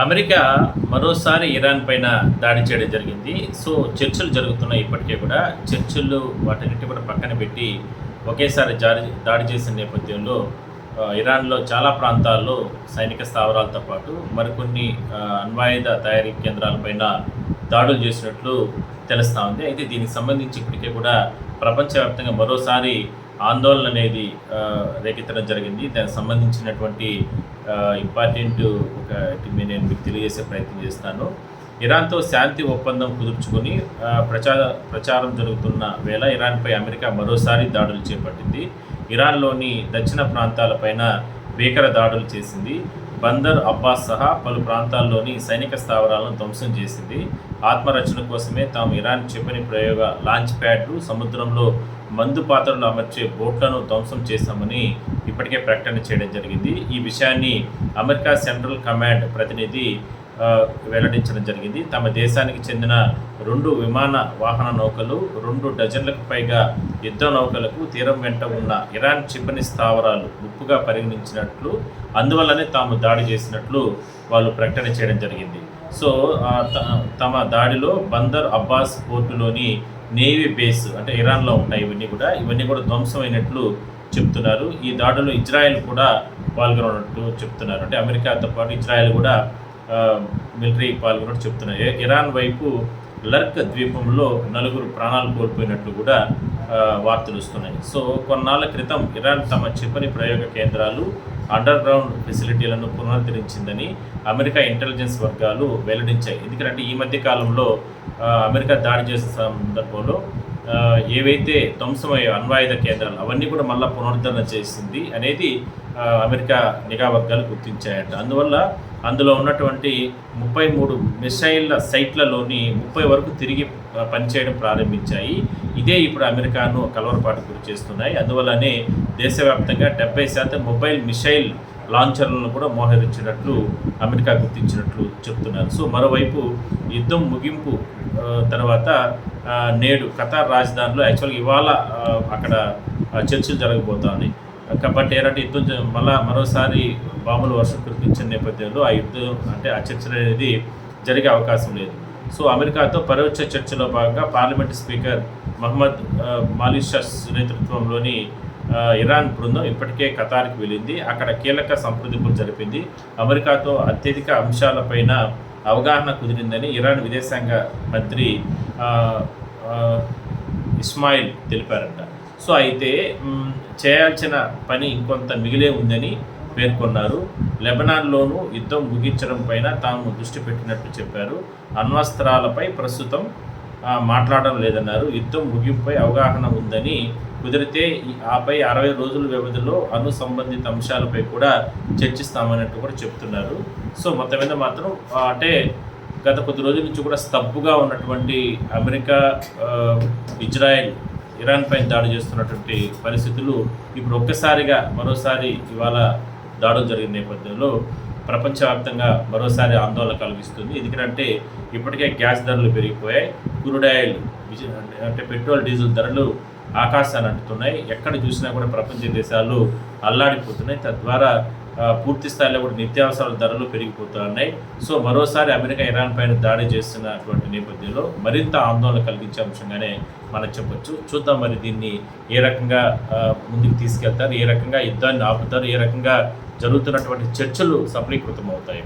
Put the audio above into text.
America మరోసారి Iran పైన దాడి చేయడం జరిగింది. సో చర్చలు జరుగుతున్నాయి ఇప్పటికే కూడా. చర్చలు వాటన్నిటి కూడా పక్కన పెట్టి ఒకేసారి దాడి చేసిన నేపథ్యంలో ఇరాన్లో చాలా ప్రాంతాల్లో సైనిక స్థావరాలతో పాటు మరికొన్ని అణ్వాయుధ తయారీ కేంద్రాలపైన దాడులు చేసినట్లు తెలుస్తూ ఉంది. అయితే దీనికి సంబంధించి ఇప్పటికే కూడా ప్రపంచవ్యాప్తంగా మరోసారి ఆందోళన అనేది రేకెత్తడం జరిగింది. దానికి సంబంధించినటువంటి ఇంపార్టెంట్ నేను మీకు తెలియజేసే ప్రయత్నం చేస్తాను. ఇరాన్తో శాంతి ఒప్పందం కుదుర్చుకొని ప్రచారం జరుగుతున్న వేళ ఇరాన్పై అమెరికా మరోసారి దాడులు చేపట్టింది. ఇరాన్లోని దక్షిణ ప్రాంతాలపైన భీకర దాడులు చేసింది. బందర్ అబ్బాస్ సహా పలు ప్రాంతాల్లోని సైనిక స్థావరాలను ధ్వంసం చేసింది. ఆత్మరక్షణ కోసమే తాము ఇరాన్ క్షిపణి ప్రయోగ లాంచ్ ప్యాడ్లు, సముద్రంలో మందు పాత్రలు అమర్చే బోట్లను ధ్వంసం చేశామని ఇప్పటికే ప్రకటన చేయడం జరిగింది. ఈ విషయాన్ని అమెరికా సెంట్రల్ కమాండ్ ప్రతినిధి వెల్లడించడం జరిగింది. తమ దేశానికి చెందిన 2 విమాన వాహన నౌకలు, 2 డజన్లకు పైగా యుద్ధ నౌకలకు తీరం వెంట ఉన్న ఇరాన్ క్షిపణి స్థావరాలు ముప్పుగా పరిగణించినట్లు, అందువల్లనే తాము దాడి చేసినట్లు వాళ్ళు ప్రకటన చేయడం జరిగింది. సో తమ దాడిలో బందర్ అబ్బాస్ పోర్టులోని నేవీ బేస్ అంటే ఇరాన్లో ఉంటాయి. ఇవన్నీ కూడా ధ్వంసమైనట్లు చెప్తున్నారు. ఈ దాడులో ఇజ్రాయెల్ కూడా పాల్గొన్నట్టు చెప్తున్నారు. అంటే అమెరికాతో పాటు ఇజ్రాయెల్ కూడా మిలిటరీ పాల్గొన్నట్టు చెప్తున్నారు. ఇరాన్ వైపు లర్క్ ద్వీపంలో 4 ప్రాణాలు కోల్పోయినట్లు కూడా వార్తలు వస్తున్నాయి. సో కొన్నాళ్ళ క్రితం ఇరాన్ తమ క్షిపణి ప్రయోగ కేంద్రాలు, అండర్ గ్రౌండ్ ఫెసిలిటీలను పునరుద్ధరించిందని అమెరికా ఇంటెలిజెన్స్ వర్గాలు వెల్లడించాయి. ఎందుకంటే ఈ మధ్య కాలంలో అమెరికా దాడి చేసే సందర్భంలో ఏవైతే ధ్వంసమయ్యే అణ్వాయుధ కేంద్రాలు అవన్నీ కూడా మళ్ళీ పునరుద్ధరణ చేసింది అనేది అమెరికా నిఘా వర్గాలు గుర్తించాయంట. అందువల్ల అందులో ఉన్నటువంటి 33 మిసైళ్ల సైట్లలోని 30 వరకు తిరిగి పనిచేయడం ప్రారంభించాయి. ఇదే ఇప్పుడు అమెరికాను కలవరపాటు గురి చేస్తున్నాయి. అందువల్లనే దేశవ్యాప్తంగా 70% మొబైల్ మిసైల్ లాంచర్లను కూడా మోహరించినట్లు అమెరికా గుర్తించినట్లు చెప్తున్నారు. సో మరోవైపు యుద్ధం ముగింపు తర్వాత నేడు ఖతార్ రాజధానిలో యాక్చువల్గా ఇవాళ అక్కడ చర్చలు జరగబోతున్నాయి. కాబట్టి ఏంటంటే యుద్ధం మరోసారి బాంబుల వర్షం కురిపించిన నేపథ్యంలో ఆ యుద్ధం అంటే ఆ చర్చలు అనేది జరిగే అవకాశం లేదు. సో అమెరికాతో పరోక్ష చర్చలో భాగంగా పార్లమెంటు స్పీకర్ మహమ్మద్ మాలిషస్ నేతృత్వంలోని ఇరాన్ బృందం ఇప్పటికే ఖతార్కి వెళ్ళింది. అక్కడ కీలక సంప్రదింపులు జరిపింది. అమెరికాతో అత్యధిక అంశాలపైన అవగాహన కుదిరిందని ఇరాన్ విదేశాంగ మంత్రి ఇస్మాయిల్ తెలిపారంట. సో అయితే చేయాల్సిన పని ఇంకొంత మిగిలే ఉందని పేర్కొన్నారు. లెబనాన్లోనూ యుద్ధం ముగించడం పైన తాము దృష్టి పెట్టినట్టు చెప్పారు. అణ్వస్త్రాలపై ప్రస్తుతం మాట్లాడడం లేదన్నారు. యుద్ధం ముగింపుపై అవగాహన ఉందని, కుదిరితే ఆపై 60 రోజుల వ్యవధిలో సంబంధిత అంశాలపై కూడా చర్చిస్తామన్నట్టు కూడా చెప్తున్నారు. సో మొత్తం మీద మాత్రం అంటే గత కొద్ది రోజుల నుంచి కూడా స్తబ్దుగా ఉన్నటువంటి అమెరికా, ఇజ్రాయెల్ ఇరాన్ పైన దాడి చేస్తున్నటువంటి పరిస్థితులు ఇప్పుడు ఒక్కసారిగా మరోసారి ఇవాళ దాడులు జరిగిన నేపథ్యంలో ప్రపంచవ్యాప్తంగా మరోసారి ఆందోళన కలిగిస్తుంది. ఎందుకంటే ఇప్పటికే గ్యాస్ ధరలు పెరిగిపోయాయి. క్రూడ్ ఆయిల్ అంటే పెట్రోల్, డీజిల్ ధరలు ఆకాశాన్ని అంటుతున్నాయి. ఎక్కడ చూసినా కూడా ప్రపంచ దేశాలు అల్లాడిపోతున్నాయి. తద్వారా పూర్తి స్థాయిలో కూడా నిత్యావసరాల ధరలు పెరిగిపోతున్నాయి. సో మరోసారి అమెరికా ఇరాన్ పైన దాడి చేస్తున్నటువంటి నేపథ్యంలో మరింత ఆందోళన కలిగించే అంశంగానే మనం చెప్పొచ్చు. చూద్దాం మరి దీన్ని ఏ రకంగా ముందుకు తీసుకెళ్తారు, ఏ రకంగా యుద్ధాన్ని ఆపుతారు, ఏ రకంగా జరుగుతున్నటువంటి చర్చలు సఫలీకృతం అవుతాయి.